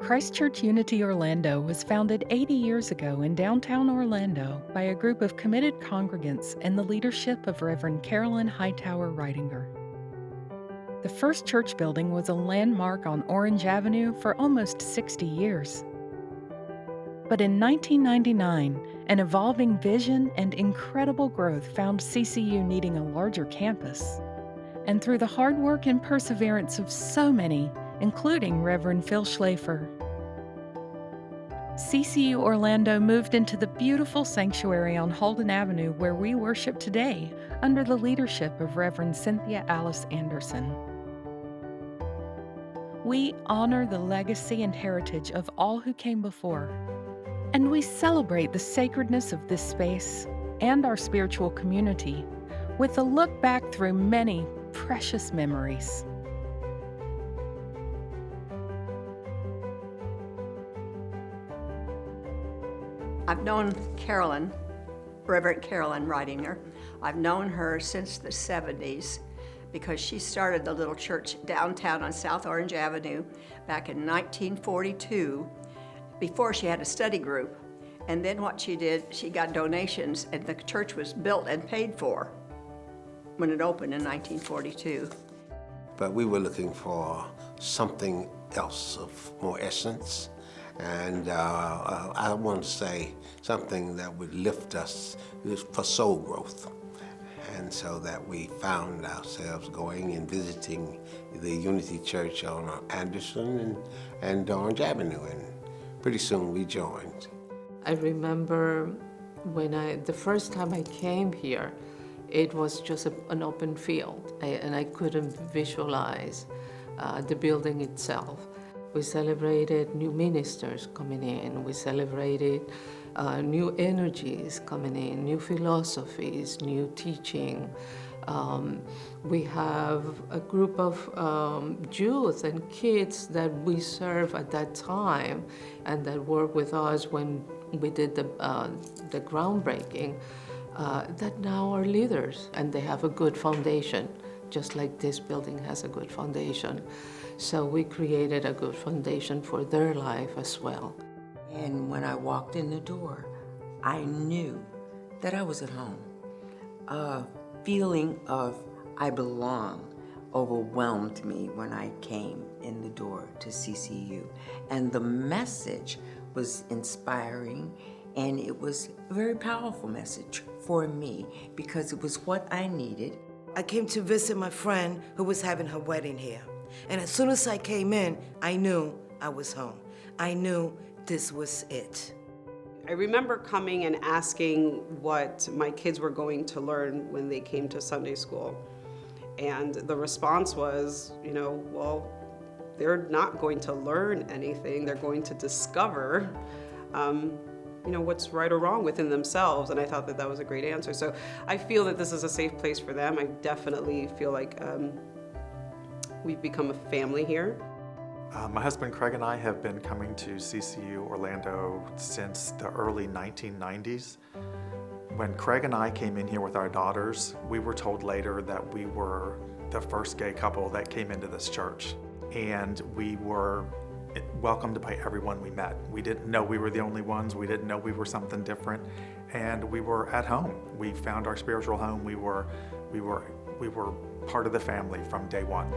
Christ Church Unity Orlando was founded 80 years ago in downtown Orlando by a group of committed congregants and the leadership of Reverend Carolyn Hightower Ridinger. The first church building was a landmark on Orange Avenue for almost 60 years. But in 1999, an evolving vision and incredible growth found CCU needing a larger campus. And through the hard work and perseverance of so many, including Reverend Phil Schlafer, CCU Orlando moved into the beautiful sanctuary on Holden Avenue where we worship today under the leadership of Reverend Cynthia Alice Anderson. We honor the legacy and heritage of all who came before, and we celebrate the sacredness of this space and our spiritual community with a look back through many precious memories. I've known Carolyn, Reverend Carolyn Ridinger. I've known her since the 70s because she started the little church downtown on South Orange Avenue back in 1942 before she had a study group. And then what she did, she got donations and the church was built and paid for when it opened in 1942. But we were looking for something else of more essence. And I want to say something that would lift us for soul growth. And so that we found ourselves going and visiting the Unity Church on Anderson and Orange Avenue. And pretty soon we joined. I remember when the first time I came here, it was just an open field, and I couldn't visualize the building itself. We celebrated new ministers coming in. We celebrated new energies coming in, new philosophies, new teaching. We have a group of youth and kids that we serve at that time and that worked with us when we did the groundbreaking that now are leaders, and they have a good foundation, just like this building has a good foundation. So we created a good foundation for their life as well. And when I walked in the door, I knew that I was at home. A feeling of I belong overwhelmed me when I came in the door to CCU. And the message was inspiring, and it was a very powerful message for me because it was what I needed. I came to visit my friend who was having her wedding here. And as soon as I came in, I knew I was home. I knew this was it. I remember coming and asking what my kids were going to learn when they came to Sunday school. And the response was, well, they're not going to learn anything. They're going to discover, what's right or wrong within themselves. And I thought that was a great answer. So I feel that this is a safe place for them. I definitely feel like we've become a family here. My husband Craig and I have been coming to CCU Orlando since the early 1990s. When Craig and I came in here with our daughters, we were told later that we were the first gay couple that came into this church. And we were welcomed by everyone we met. We didn't know we were the only ones. We didn't know we were something different. And we were at home. We found our spiritual home. We were part of the family from day one.